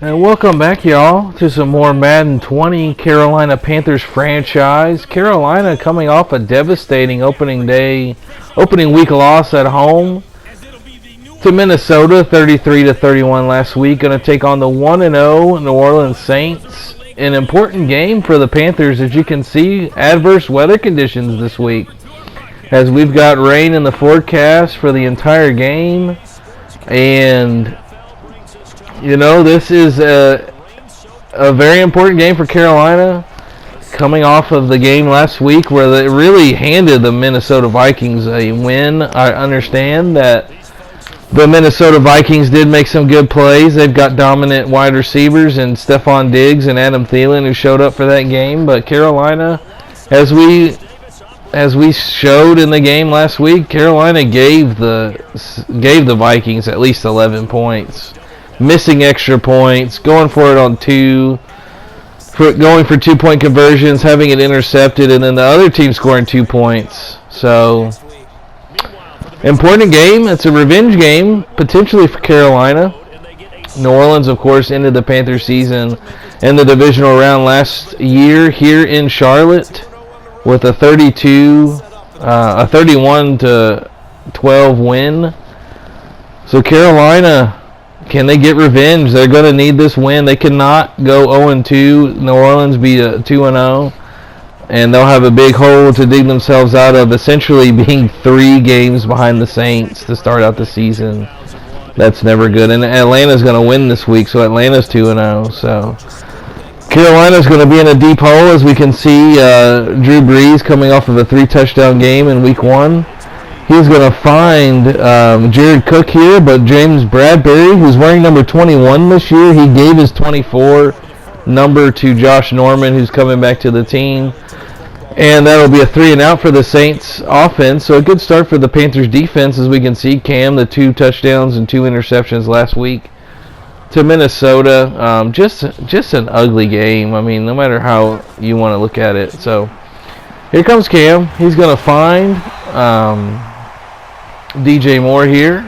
And welcome back, y'all, to some more Madden 20 Carolina Panthers franchise. Carolina coming off a devastating opening week loss at home to Minnesota, 33-31 last week. Going to take on the 1-0 New Orleans Saints. An important game for the Panthers, as you can see, adverse weather conditions this week, as we've got rain in the forecast for the entire game. And you know, this is a very important game for Carolina, coming off of the game last week where they really handed the Minnesota Vikings a win. I understand that the Minnesota Vikings did make some good plays. They've got dominant wide receivers in Stephon Diggs and Adam Thielen, who showed up for that game. But Carolina, as we showed in the game last week, Carolina gave the Vikings at least 11 points. Missing extra points, going for it on going for 2-point conversions, having it intercepted, and then the other team scoring 2 points. So, important game. It's a revenge game, potentially for Carolina. New Orleans, of course, ended the Panthers season in the divisional round last year here in Charlotte with a 31-12 win. So Carolina, can they get revenge? They're going to need this win. They cannot go 0-2. New Orleans be 2-0. And they'll have a big hole to dig themselves out of, essentially being 3 games behind the Saints to start out the season. That's never good. And Atlanta's going to win this week, so Atlanta's 2-0. So Carolina's going to be in a deep hole, as we can see. Drew Brees coming off of a 3-touchdown game in week 1. He's going to find Jared Cook here, but James Bradbury, who's wearing number 21 this year, he gave his 24 number to Josh Norman, who's coming back to the team. And that'll be a 3-and-out for the Saints offense. So a good start for the Panthers defense, as we can see. Cam, the 2 touchdowns and 2 interceptions last week to Minnesota. Just an ugly game. I mean, no matter how you want to look at it. So here comes Cam. He's going to find DJ Moore here,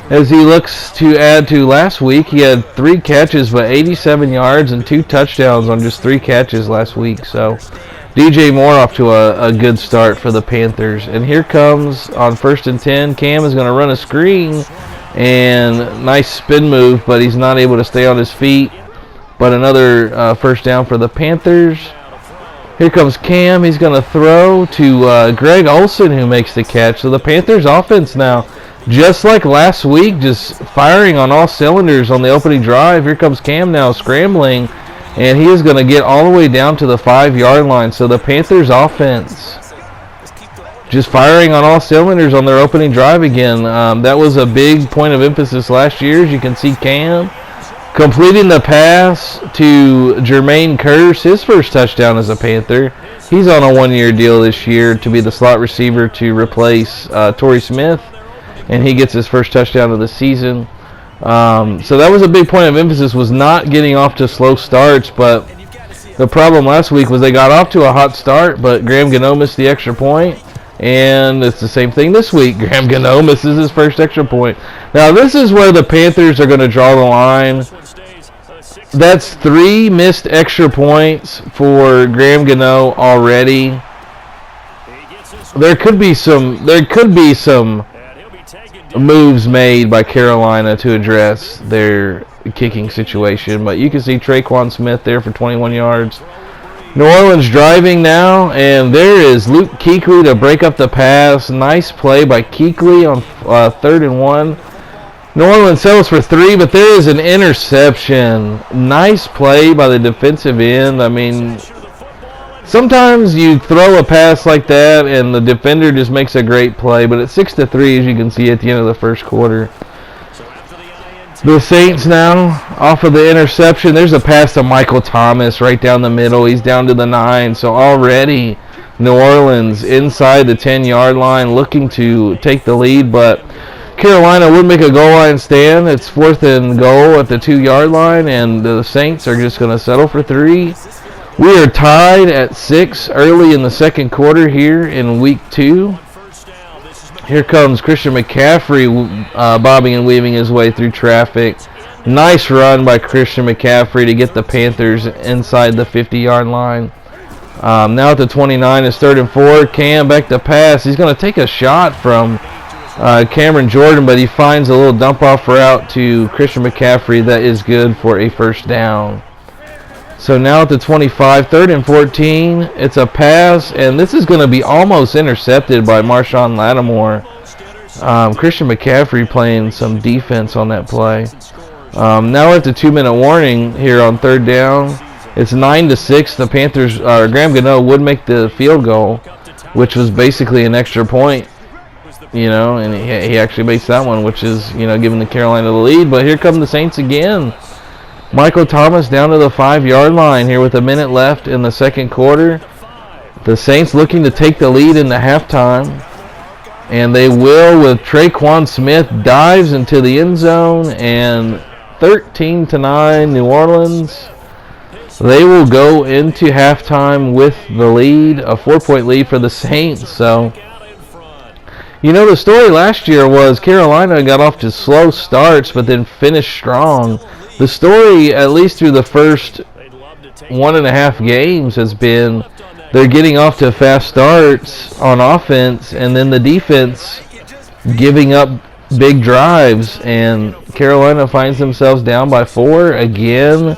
as he looks to add to last week. He had 3 catches but 87 yards and 2 touchdowns on just 3 catches last week. So DJ Moore off to a good start for the Panthers. And here comes, on 1st and 10, Cam is going to run a screen, and nice spin move, but he's not able to stay on his feet. But another first down for the Panthers. Here comes Cam. He's going to throw to Greg Olsen, who makes the catch. So the Panthers offense now, just like last week, just firing on all cylinders on the opening drive. Here comes Cam now scrambling, and he is going to get all the way down to the 5-yard line. So the Panthers offense just firing on all cylinders on their opening drive again. That was a big point of emphasis last year. As you can see, Cam completing the pass to Jermaine Kearse, his first touchdown as a Panther. He's on a 1-year deal this year to be the slot receiver to replace Torrey Smith, and he gets his first touchdown of the season. So that was a big point of emphasis, was not getting off to slow starts. But the problem last week was they got off to a hot start, but Graham Gano missed the extra point. And it's the same thing this week. Graham Gano misses his first extra point. Now this is where the Panthers are going to draw the line. That's 3 missed extra points for Graham Gano already. There could be some moves made by Carolina to address their kicking situation, but you can see Traquan Smith there for 21 yards. New Orleans driving now, and there is Luke Kuechly to break up the pass. Nice play by Kuechly on 3rd and 1. New Orleans settles for 3, but there is an interception. Nice play by the defensive end. I mean, sometimes you throw a pass like that and the defender just makes a great play, but it's 6-3, as you can see at the end of the first quarter. The Saints now off of the interception. There's a pass to Michael Thomas right down the middle. He's down to the 9. So already New Orleans inside the 10-yard line looking to take the lead, but Carolina would make a goal line stand. It's 4th and goal at the 2-yard line, and the Saints are just going to settle for 3. We are tied at 6 early in the second quarter here in week 2. Here comes Christian McCaffrey bobbing and weaving his way through traffic. Nice run by Christian McCaffrey to get the Panthers inside the 50-yard line. Now at the 29, it's 3rd and 4. Cam back to pass. He's going to take a shot from Cameron Jordan, but he finds a little dump-off route to Christian McCaffrey that is good for a first down. So now at the 25, 3rd and 14, it's a pass, and this is going to be almost intercepted by Marshawn Lattimore. Christian McCaffrey playing some defense on that play. Now we're at the 2-minute warning here on 3rd down. It's 9-6. The Panthers, Graham Gano would make the field goal, which was basically an extra point, and he actually makes that one, which is, giving the Carolina the lead. But here come the Saints again. Michael Thomas down to the 5-yard line here with a minute left in the second quarter. The Saints looking to take the lead into halftime. And they will, with Traquan Smith dives into the end zone, and 13-9 New Orleans. They will go into halftime with the lead, a 4-point lead for the Saints. So, the story last year was Carolina got off to slow starts but then finished strong. The story, at least through the first 1.5 games, has been they're getting off to fast starts on offense, and then the defense giving up big drives, and Carolina finds themselves down by 4 again.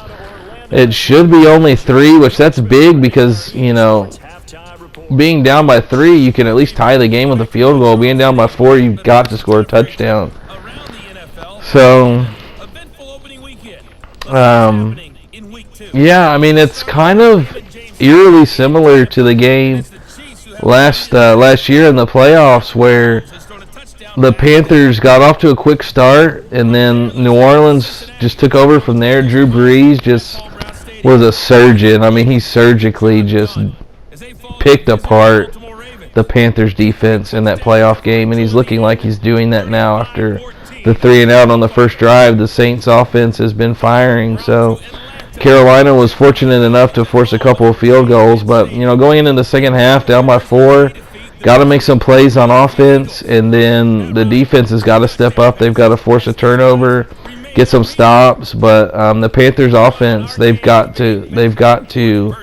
It should be only 3, which that's big because, being down by 3, you can at least tie the game with a field goal. Being down by 4, you've got to score a touchdown. So, yeah, it's kind of eerily similar to the game last year in the playoffs where the Panthers got off to a quick start and then New Orleans just took over from there. Drew Brees just was a surgeon. He surgically just picked apart the Panthers defense in that playoff game, and he's looking like he's doing that now after the 3-and-out on the first drive. The Saints offense has been firing, so Carolina was fortunate enough to force a couple of field goals, but going into the second half down by 4, got to make some plays on offense, and then the defense has got to step up. They've got to force a turnover, get some stops, but the Panthers offense, they've got to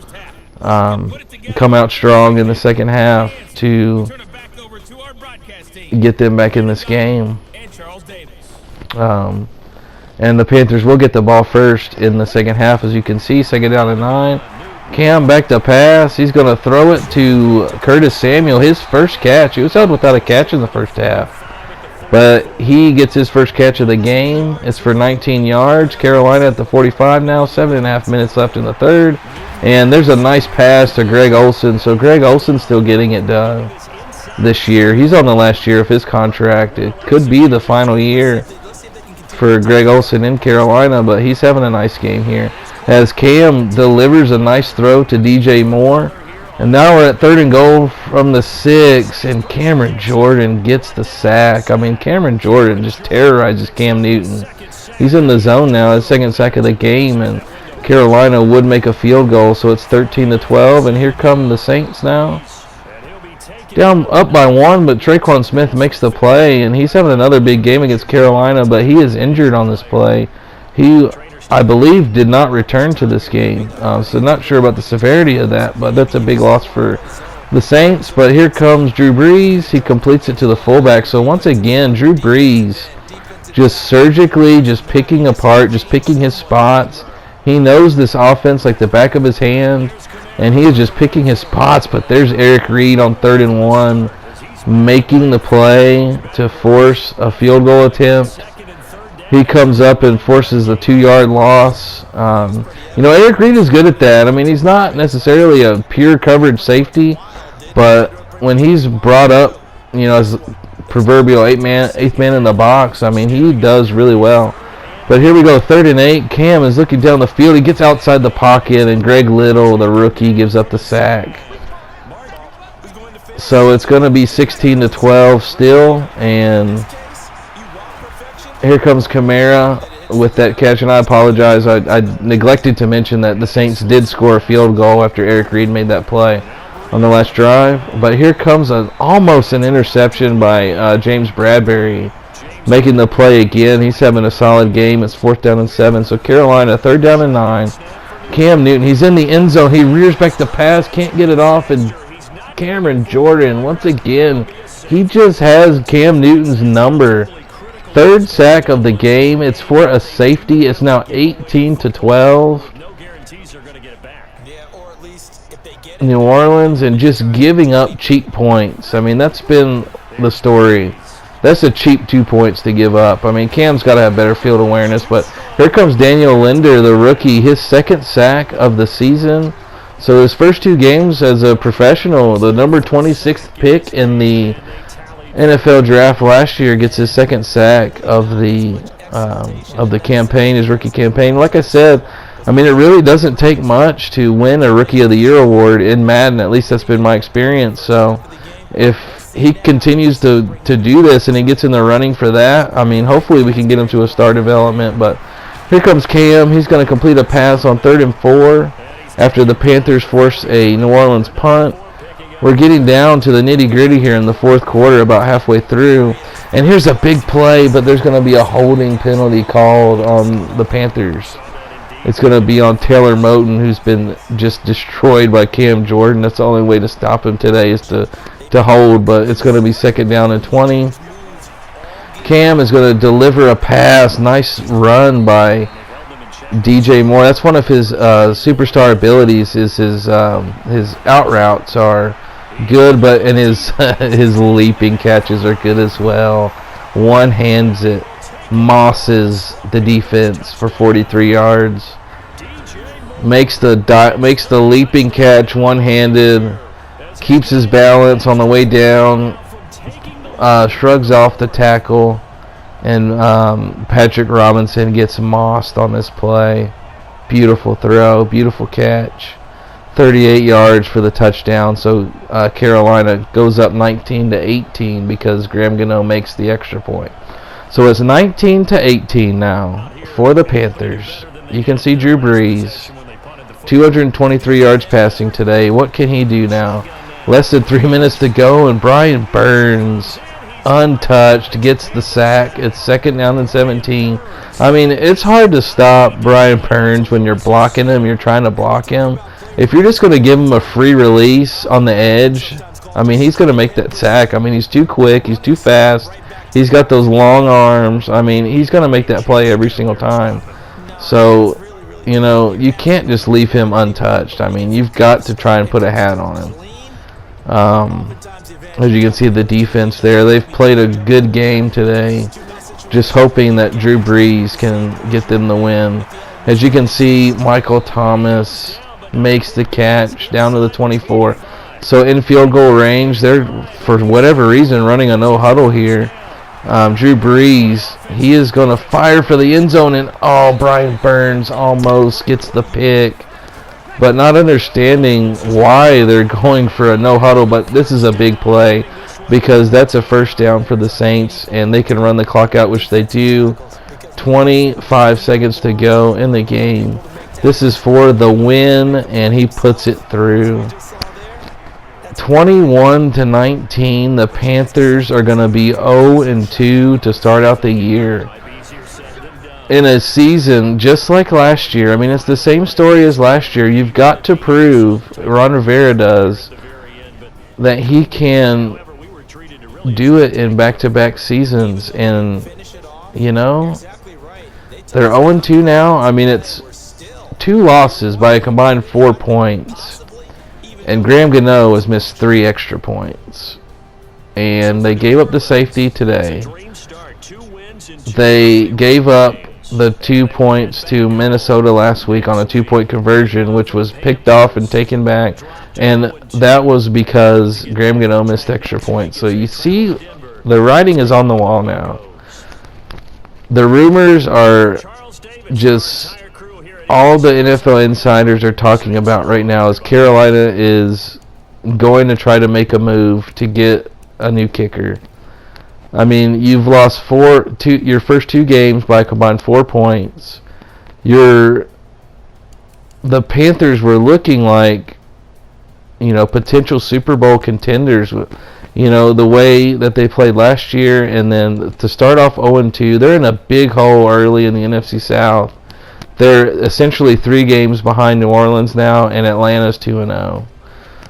come out strong in the second half to get them back in this game. And the Panthers will get the ball first in the second half, as you can see. 2nd down and 9. Cam back to pass. He's going to throw it to Curtis Samuel, his first catch. He was held without a catch in the first half, but he gets his first catch of the game. It's for 19 yards. Carolina at the 45 now. 7.5 minutes left in the third. And there's a nice pass to Greg Olsen. So Greg Olsen's still getting it done this year. He's on the last year of his contract. It could be the final year for Greg Olsen in Carolina, but he's having a nice game here as Cam delivers a nice throw to DJ Moore. And now we're at 3rd and goal from the 6, and Cameron Jordan gets the sack. Cameron Jordan just terrorizes Cam Newton. He's in the zone now, his 2nd sack of the game, and Carolina would make a field goal, so it's 13-12, and here come the Saints now. Down up by 1, but Traquan Smith makes the play, and he's having another big game against Carolina, but he is injured on this play. He, I believe, did not return to this game, so not sure about the severity of that, but that's a big loss for the Saints. But here comes Drew Brees. He completes it to the fullback. So once again, Drew Brees just surgically just picking apart, just picking his spots. He knows this offense like the back of his hand, and he is just picking his spots. But there's Eric Reed on 3rd and 1, making the play to force a field goal attempt. He comes up and forces a 2-yard loss. Eric Reed is good at that. He's not necessarily a pure coverage safety, but when he's brought up, as proverbial eighth man in the box, he does really well. But here we go, 3rd and 8. Cam is looking down the field. He gets outside the pocket, and Greg Little, the rookie, gives up the sack. So it's going to be 16-12 still, and here comes Kamara with that catch, and I apologize. I neglected to mention that the Saints did score a field goal after Eric Reed made that play. on the last drive. But here comes almost an interception by James Bradbury, making the play again. He's having a solid game. It's 4th down and 7. So Carolina, 3rd down and 9. Cam Newton, he's in the end zone. He rears back the pass, can't get it off, and Cameron Jordan, once again, he just has Cam Newton's number. 3rd sack of the game. It's for a safety. It's now 18-12. New Orleans, and just giving up cheap points. I mean, that's been the story. That's a cheap 2 points to give up. I mean, Cam's got to have better field awareness, but here comes Daniel Linder, the rookie, his 2nd sack of the season. So his first 2 games as a professional, the number 26th pick in the NFL draft last year, gets his 2nd sack of the campaign, his rookie campaign. Like I said, I mean, it really doesn't take much to win a Rookie of the Year award in Madden. At least that's been my experience. So if he continues to do this and he gets in the running for that, I mean, hopefully we can get him to a star development. But here comes Cam. He's going to complete a pass on 3rd and 4 after the Panthers force a New Orleans punt. We're getting down to the nitty-gritty here in the 4th quarter, about halfway through. And here's a big play, but there's going to be a holding penalty called on the Panthers. It's going to be on Taylor Moton, who's been just destroyed by Cam Jordan. That's the only way to stop him today is to hold, but it's going to be 2nd down and 20. Cam is going to deliver a pass. Nice run by DJ Moore. That's one of his superstar abilities. Is his out routes are good, and his leaping catches are good as well. One hands it. Mosses the defense for 43 yards. Makes the leaping catch one-handed. Keeps his balance on the way down. Shrugs off the tackle. And Patrick Robinson gets mossed on this play. Beautiful throw. Beautiful catch. 38 yards for the touchdown. So Carolina goes up 19-18 because Graham Gano makes the extra point. So it's 19-18 now for the Panthers. You can see Drew Brees, 223 yards passing today. What can he do now? Less than 3 minutes to go, and Brian Burns, untouched, gets the sack. It's 2nd down and 17. I mean, it's hard to stop Brian Burns when you're blocking him. You're trying to block him. If you're just going to give him a free release on the edge, I mean, he's going to make that sack. I mean, he's too quick. He's too fast. He's got those long arms. I mean, he's going to make that play every single time. So, you know, you can't just leave him untouched. I mean, you've got to try and put a hat on him. As you can see, the defense there, they've played a good game today. Just hoping that Drew Brees can get them the win. As you can see, Michael Thomas makes the catch down to the 24. So in field goal range, they're, for whatever reason, running a no-huddle here. Drew Brees, he is going to fire for the end zone, and Brian Burns almost gets the pick, but not understanding why they're going for a no-huddle. But this is a big play because that's a 1st down for the Saints, and they can run the clock out, which they do. 25 seconds to go in the game. This is for the win, and he puts it through. 21-19, the Panthers are going to be 0-2 to start out the year. In a season just like last year, I mean, it's the same story as last year. You've got to prove, Ron Rivera does, that he can do it in back-to-back seasons. And, you know, they're 0-2 now. I mean, it's 2 losses by a combined 4 points. And Graham Gano has missed 3 extra points. And they gave up the safety today. They gave up the 2 points to Minnesota last week on a 2-point conversion, which was picked off and taken back. And that was because Graham Gano missed extra points. So you see, the writing is on the wall now. The rumors are just... all the NFL insiders are talking about right now is Carolina is going to try to make a move to get a new kicker. I mean, you've lost your first 2 games by a combined 4 points. The Panthers were looking like potential Super Bowl contenders. The way that they played last year, and then to start off 0-2, they're in a big hole early in the NFC South. They're essentially 3 games behind New Orleans now, and Atlanta's 2-0.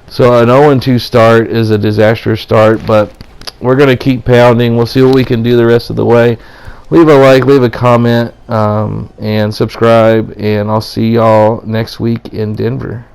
So an 0-2 start is a disastrous start, but we're going to keep pounding. We'll see what we can do the rest of the way. Leave a like, leave a comment, and subscribe, and I'll see y'all next week in Denver.